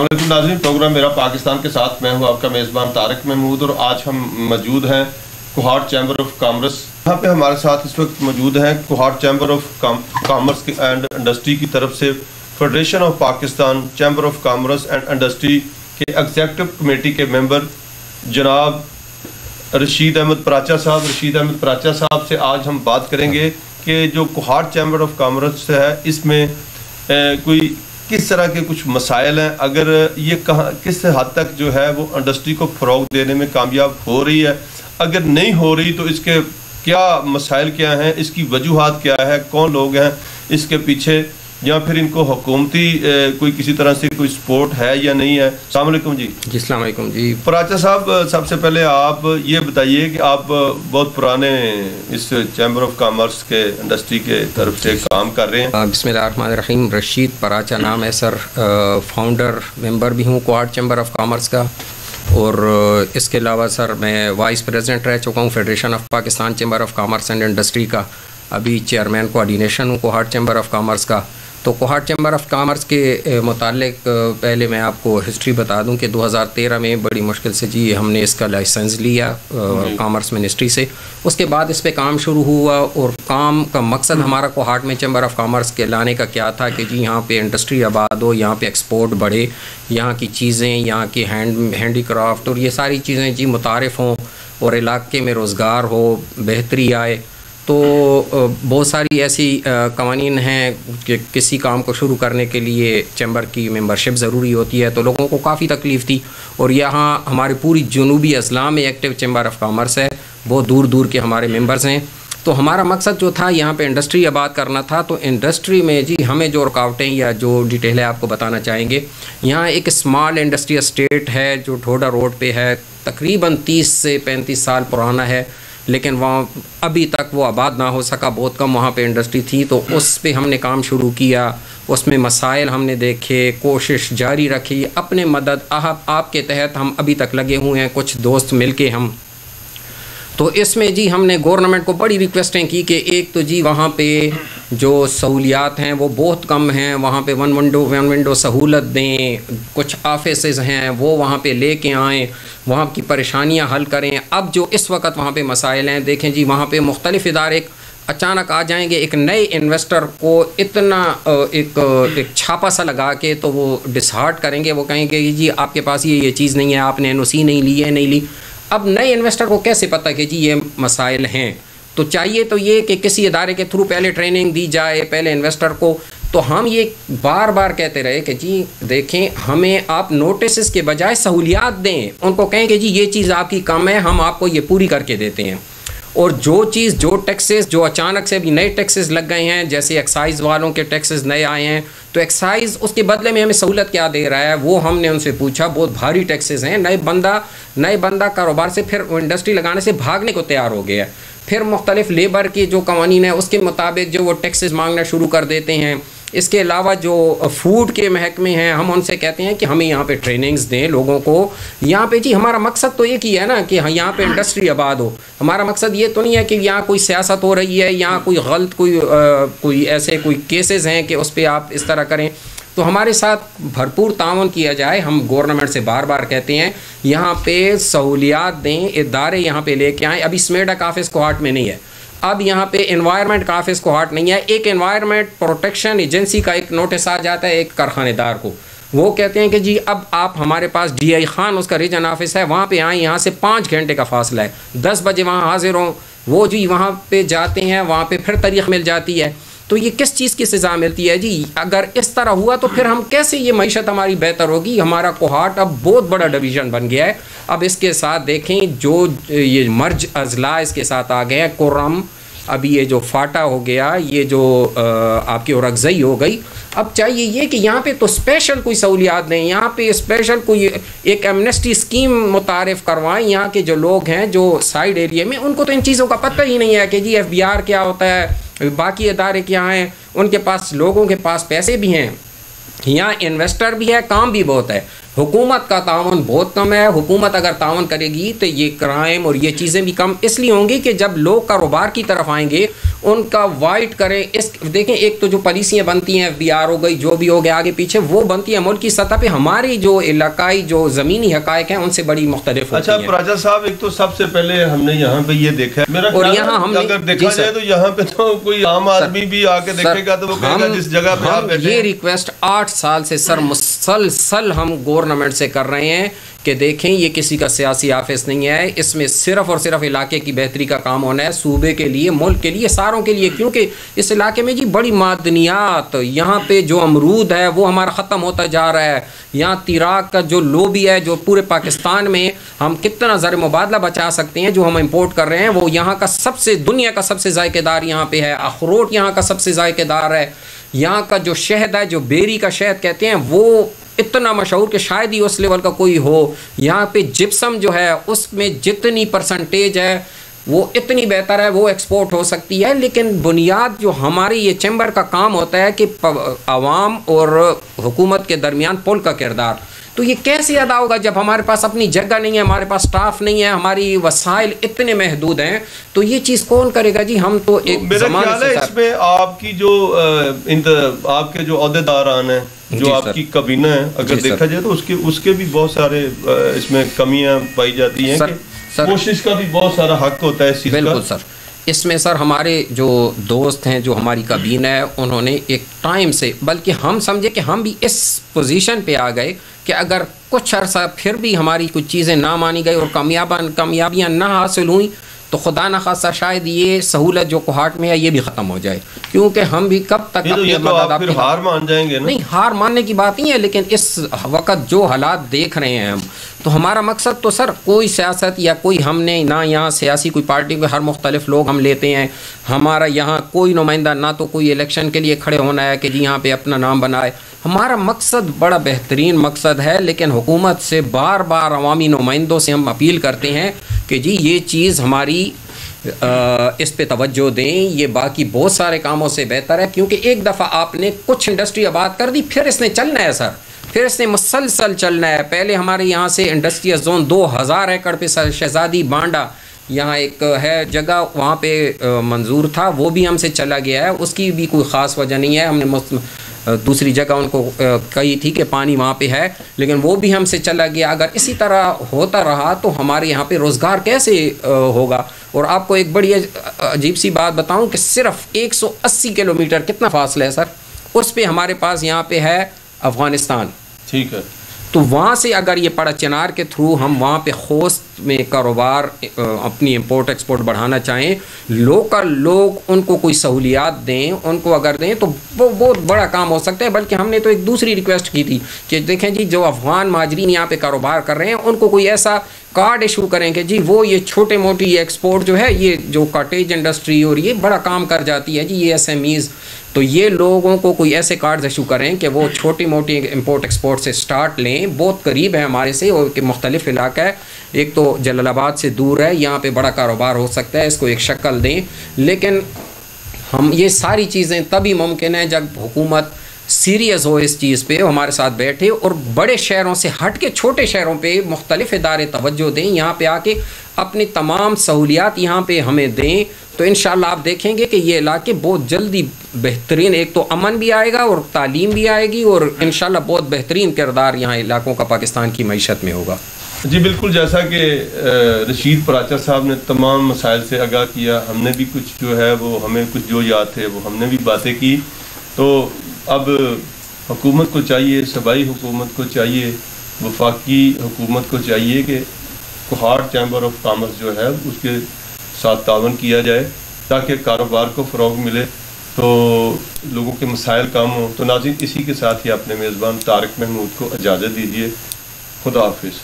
अस्सलाम वालेकुम नाज़रीन, प्रोग्राम मेरा पाकिस्तान के साथ मैं हूं आपका मेज़बान तारिक महमूद और आज हम मौजूद हैं कोहाट चैम्बर ऑफ कॉमर्स। यहाँ पे हमारे साथ इस वक्त मौजूद हैं Kohat chamber of commerce and industry की तरफ से federation of Pakistan chamber of commerce and industry के एग्जीक्यूटिव कमेटी के मेंबर जनाब रशीद अहमद पराचा साहब। रशीद अहमद पराचा साहब से आज हम बात करेंगे कि जो कोहाट चैम्बर ऑफ कॉमर्स है इसमें कोई किस तरह के कुछ मसाइल हैं, अगर ये कहाँ किस हद तक जो है वो इंडस्ट्री को फ़रोग देने में कामयाब हो रही है, अगर नहीं हो रही तो इसके क्या मसाइल क्या हैं, इसकी वजूहात क्या है, कौन लोग हैं इसके पीछे, या फिर इनको हुकूमती कोई किसी तरह से कोई सपोर्ट है या नहीं है। अस्सलाम वालेकुम जी। अस्सलाम वालेकुम जी। पराचा साहब, सबसे पहले आप ये बताइए कि आप बहुत पुराने इस चैम्बर ऑफ कॉमर्स के इंडस्ट्री के तरफ से काम कर रहे हैं। बिस्मिल्लाहिर्रहमानिर्रहीम, रशीद पराचा नाम है सर। फाउंडर मेंबर भी हूँ कोहाट चैम्बर ऑफ कॉमर्स का, और इसके अलावा सर मैं वाइस प्रेसिडेंट रह चुका हूँ federation of Pakistan chamber of commerce and industry का। अभी चेयरमैन कोऑर्डिनेशन हूँ कोहाट चैम्बर ऑफ कॉमर्स का। तो कोहाट चैम्बर ऑफ कॉमर्स के मुतालिक पहले मैं आपको हिस्ट्री बता दूं कि 2013 में बड़ी मुश्किल से जी हमने इसका लाइसेंस लिया कॉमर्स मिनिस्ट्री से। उसके बाद इस पे काम शुरू हुआ, और काम का मकसद हमारा कोहाट में चैम्बर ऑफ कॉमर्स के लाने का क्या था कि जी यहाँ पे इंडस्ट्री आबाद हो, यहाँ पे एक्सपोर्ट बढ़े, यहाँ की चीज़ें, यहाँ की हैंडीक्राफ्ट और ये सारी चीज़ें जी मुतारिफ़ हों और इलाके में रोज़गार हो, बेहतरी आए। तो बहुत सारी ऐसी कवानीन हैं कि किसी काम को शुरू करने के लिए चैम्बर की मेंबरशिप ज़रूरी होती है, तो लोगों को काफ़ी तकलीफ़ थी। और यहाँ हमारी पूरी जनूबी अज़लां में एक्टिव चैम्बर ऑफ कॉमर्स है, बहुत दूर दूर के हमारे मेंबर्स हैं। तो हमारा मकसद जो था यहाँ पे इंडस्ट्री आबाद करना था। तो इंडस्ट्री में जी हमें जो रुकावटें या जो डिटेल है आपको बताना चाहेंगे। यहाँ एक स्मॉल इंडस्ट्री एस्टेट है जो ढोडा रोड पे है, तकरीबन 30 से 35 साल पुराना है, लेकिन वहाँ अभी तक वो आबाद ना हो सका, बहुत कम वहाँ पे इंडस्ट्री थी। तो उस पे हमने काम शुरू किया, उसमें मसाइल हमने देखे, कोशिश जारी रखी, अपने मदद आपके तहत हम अभी तक लगे हुए हैं, कुछ दोस्त मिलके हम। तो इसमें जी हमने गवर्नमेंट को बड़ी रिक्वेस्टें की कि एक तो जी वहाँ पे जो सहूलियात हैं वो बहुत कम हैं, वहाँ पे वन विंडो सहूलत दें, कुछ ऑफिसेज हैं वो वहाँ पे लेके आएँ, वहाँ की परेशानियाँ हल करें। अब जो इस वक्त वहाँ पे मसाइल हैं, देखें जी वहाँ पे मुख्तलिफ़ इदारे अचानक आ जाएंगे, एक नए इन्वेस्टर को इतना एक छापा सा लगा के तो वो डिसहार्ट करेंगे, वो कहेंगे कि जी आपके पास ये चीज़ नहीं है, आपने एनओसी नहीं ली है, नहीं ली। अब नए इन्वेस्टर को कैसे पता कि जी ये मसाइल हैं? तो चाहिए तो ये कि किसी इदारे के थ्रू पहले ट्रेनिंग दी जाए पहले इन्वेस्टर को। तो हम ये बार बार कहते रहे कि जी देखें, हमें आप नोटिस के बजाय सहूलियात दें, उनको कहें कि जी ये चीज़ आपकी कम है, हम आपको ये पूरी करके देते हैं। और जो चीज़ जो टैक्सेस जो अचानक से अभी नए टैक्सेस लग गए हैं, जैसे एक्साइज़ वालों के टैक्सेस नए आए हैं, तो एक्साइज़ उसके बदले में हमें सहूलत क्या दे रहा है वो हमने उनसे पूछा। बहुत भारी टैक्सेस हैं, नए बंदा कारोबार से फिर इंडस्ट्री लगाने से भागने को तैयार हो गया है। फिर मुख्तलिफ लेबर की जो कवानीन है उसके मुताबिक जो वो टैक्सेस मांगना शुरू कर देते हैं। इसके अलावा जो फूड के महकमे हैं, हम उनसे कहते हैं कि हमें यहाँ पे ट्रेनिंग्स दें लोगों को। यहाँ पे जी हमारा मकसद तो एक ही है ना कि यहाँ पे इंडस्ट्री आबाद हो। हमारा मकसद ये तो नहीं है कि यहाँ कोई सियासत हो रही है, यहाँ कोई गलत कोई ऐसे कोई केसेस हैं कि उस पर आप इस तरह करें। तो हमारे साथ भरपूर ताउन किया जाए। हम गवर्नमेंट से बार बार कहते हैं यहाँ पे सहूलियात दें, इदारे यहाँ पे लेके आएँ। अभी स्मेडक ऑफिस कोहाट में नहीं है, अब यहाँ पे एनवायरनमेंट का ऑफिस कोहाट नहीं है। एक एनवायरनमेंट प्रोटेक्शन एजेंसी का एक नोटिस आ जाता है एक कारखानेदार को, वो कहते हैं कि जी अब आप हमारे पास DI खान उसका रीजन ऑफिस है, वहाँ पे आएँ, यहाँ से 5 घंटे का फासला है, 10 बजे वहाँ हाजिर हों। वो जी वहाँ पे जाते हैं, वहाँ पे फिर तारीख मिल जाती है। तो ये किस चीज़ की सज़ा मिलती है जी? अगर इस तरह हुआ तो फिर हम कैसे ये मईशत हमारी बेहतर होगी? हमारा कोहाट अब बहुत बड़ा डिवीज़न बन गया है। अब इसके साथ देखें जो ये मर्ज अजला इसके साथ आ गए हैं, कुर्रम, अभी ये जो फाटा हो गया, ये जो आपकी औरकज़ई हो गई। अब चाहिए ये कि यहाँ पे तो स्पेशल कोई सहूलियात दें, यहाँ पे स्पेशल कोई एक एमनेस्टी स्कीम मुतारिफ़ करवाएं। यहाँ के जो लोग हैं जो साइड एरिया में, उनको तो इन चीज़ों का पता ही नहीं है कि जी FBR क्या होता है, बाकी इदारे क्या हैं। उनके पास, लोगों के पास पैसे भी हैं, यहाँ इन्वेस्टर भी है, काम भी बहुत है, हुकूमत का तावन बहुत कम है। हुकूमत अगर तावन करेगी तो ये क्राइम और ये चीज़ें भी कम इसलिए होंगी कि जब लोग कारोबार की तरफ आएंगे, उनका वाइट करें। इस देखें, एक तो जो पॉलिसियाँ बनती हैं, FBR हो गई, जो भी हो गया आगे पीछे, वो बनती है मुल्क की सतह पे। हमारी जो इलाकाई जो ज़मीनी हक़ाइक़ हैं उनसे बड़ी मुख्तलिफ होती हैं। अच्छा पराचा साहब, एक तो सबसे पहले हमने यहाँ पे ये देखा है, मेरा और यहाँ हमने अगर देखा जाए तो यहाँ पे तो कोई आम आदमी भी आके देखेगा तो वो कहेगा जिस जगह पे आप बैठे। ये रिक्वेस्ट 8 साल से सर मुसलसल हम गवर्नमेंट से कर रहे हैं कि देखें, ये किसी का सियासी ऑफिस नहीं है, इसमें सिर्फ और सिर्फ इलाके की बेहतरी का काम होना है, सूबे के लिए, मुल्क के लिए, सारों के लिए। क्योंकि इस इलाके में जी बड़ी मादनियात, यहाँ पे जो अमरूद है वो हमारा ख़त्म होता जा रहा है। यहाँ तिराक का जो लोबी है, जो पूरे पाकिस्तान में हम कितना ज़र मुबादला बचा सकते हैं, जो हम इंपोर्ट कर रहे हैं, वो यहाँ का सबसे, दुनिया का सबसे ज़ायकेदार यहाँ पे है। अखरोट यहाँ का सबसे ज़ायकेदार है। यहाँ का जो शहद है, जो बेरी का शहद कहते हैं, वो इतना मशहूर कि शायद ही उस लेवल का कोई हो। यहाँ पे जिप्सम जो है उसमें जितनी परसेंटेज है वो इतनी बेहतर है, वो एक्सपोर्ट हो सकती है। लेकिन बुनियाद जो हमारी ये चैम्बर का काम होता है कि आवाम और हुकूमत के दरमियान पुल का किरदार, तो ये कैसे अदा होगा जब हमारे पास अपनी जगह नहीं है, हमारे पास स्टाफ नहीं है, हमारी वसाइल इतने महदूद हैं। तो ये चीज़ कौन करेगा जी? हम तो एक मेरा ख्याल है इसमें आपकी जो आपके जो अहदेदारान हैं, जो आपकी कबीना है, अगर देखा जाए तो उसके भी बहुत सारे इसमें कमियां पाई जाती हैं कि कोशिश का भी बहुत सारा हक होता है इस चीज़ का। बिल्कुल सर, इसमें सर हमारे जो दोस्त हैं, जो हमारी कबीना है, उन्होंने एक टाइम से, बल्कि हम समझे कि हम भी इस पोजीशन पे आ गए कि अगर कुछ अर्सा फिर भी हमारी कुछ चीज़ें ना मानी गई और कामयाबियाँ ना हासिल हुई तो खुदा न खासा शायद ये सहूलत जो कोहाट में है ये भी ख़त्म हो जाए। क्योंकि हम भी कब तक फिर हार मान जाएंगे ना? नहीं, हार मानने की बात नहीं है, लेकिन इस वक्त जो हालात देख रहे हैं हम, तो हमारा मकसद तो सर कोई सियासत या कोई, हमने ना यहाँ सियासी कोई पार्टी के हर मुख्तलिफ लोग हम लेते हैं। हमारा यहाँ कोई नुमाइंदा ना तो कोई इलेक्शन के लिए खड़े होना है कि जी यहाँ पे अपना नाम बनाए। हमारा मकसद बड़ा बेहतरीन मकसद है, लेकिन हुकूमत से बार बार अवामी नुमाइंदों से हम अपील करते हैं कि जी ये चीज़ हमारी इस पे तवज्जो दें, ये बाकी बहुत सारे कामों से बेहतर है। क्योंकि एक दफ़ा आपने कुछ इंडस्ट्री आबाद कर दी, फिर इसने चलना है सर, फिर इसने मुसलसल चलना है। पहले हमारे यहाँ से इंडस्ट्रियल जोन 2000 एकड़ पे शहजादी बांडा यहाँ एक है जगह, वहाँ पे मंजूर था, वो भी हमसे चला गया है। उसकी भी कोई ख़ास वजह नहीं है, हमने दूसरी जगह उनको कही थी कि पानी वहाँ पे है, लेकिन वो भी हमसे चला गया। अगर इसी तरह होता रहा तो हमारे यहाँ पे रोज़गार कैसे होगा? और आपको एक बड़ी अजीब सी बात बताऊं कि सिर्फ 180 किलोमीटर, कितना फासला है सर, उस पे हमारे पास यहाँ पे है अफ़गानिस्तान। ठीक है, तो वहाँ से अगर ये पड़ा चिनार के थ्रू हम वहाँ पे खोस्त में कारोबार अपनी इंपोर्ट एक्सपोर्ट बढ़ाना चाहें, लोकल लोग उनको कोई सहूलियात दें, उनको अगर दें तो वो बहुत बड़ा काम हो सकता है। बल्कि हमने तो एक दूसरी रिक्वेस्ट की थी कि देखें जी, जो अफ़गान महाजरीन यहाँ पे कारोबार कर रहे हैं उनको कोई ऐसा कार्ड इशू करें कि जी वो ये छोटे मोटी एक्सपोर्ट जो है, ये जो कॉटेज इंडस्ट्री और ये बड़ा काम कर जाती है जी, ये SMEs, तो ये लोगों को कोई ऐसे कार्ड्स इशू करें कि वो छोटी मोटी इंपोर्ट एक्सपोर्ट से स्टार्ट लें। बहुत करीब है हमारे से और मुख्तलिफ इलाका है, एक तो जलालाबाद से दूर है, यहाँ पे बड़ा कारोबार हो सकता है, इसको एक शक्ल दें। लेकिन हम ये सारी चीज़ें तभी मुमकिन है जब हुकूमत सीरियस हो इस चीज़ पे, हमारे साथ बैठे और बड़े शहरों से हट के छोटे शहरों पे मुख्तलिफ इदारे तवज्जो दें, यहाँ पे आके अपनी तमाम सहूलियात यहाँ पे हमें दें। तो इंशाल्लाह आप देखेंगे कि ये इलाके बहुत जल्दी बेहतरीन, एक तो अमन भी आएगा और तालीम भी आएगी और इंशाल्लाह बहुत बेहतरीन किरदार यहाँ इलाकों का पाकिस्तान की मईशत में होगा। जी बिल्कुल, जैसा कि रशीद पराचा साहब ने तमाम मसाइल से आगाह किया, हमने भी कुछ जो है वो हमें कुछ जो याद थे वो हमने भी बातें की। तो अब हुकूमत को चाहिए, सूबाई हुकूमत को चाहिए, वफाकी हुकूमत को चाहिए कि कोहाट चैम्बर ऑफ कॉमर्स जो है उसके साथ तावन किया जाए ताकि कारोबार को फ़रोग मिले, तो लोगों के मसाइल कम हों। तो नाज़रीन, इसी के साथ ही अपने मेज़बान तारिक महमूद को इजाज़त दीजिए। खुदा हाफिज़।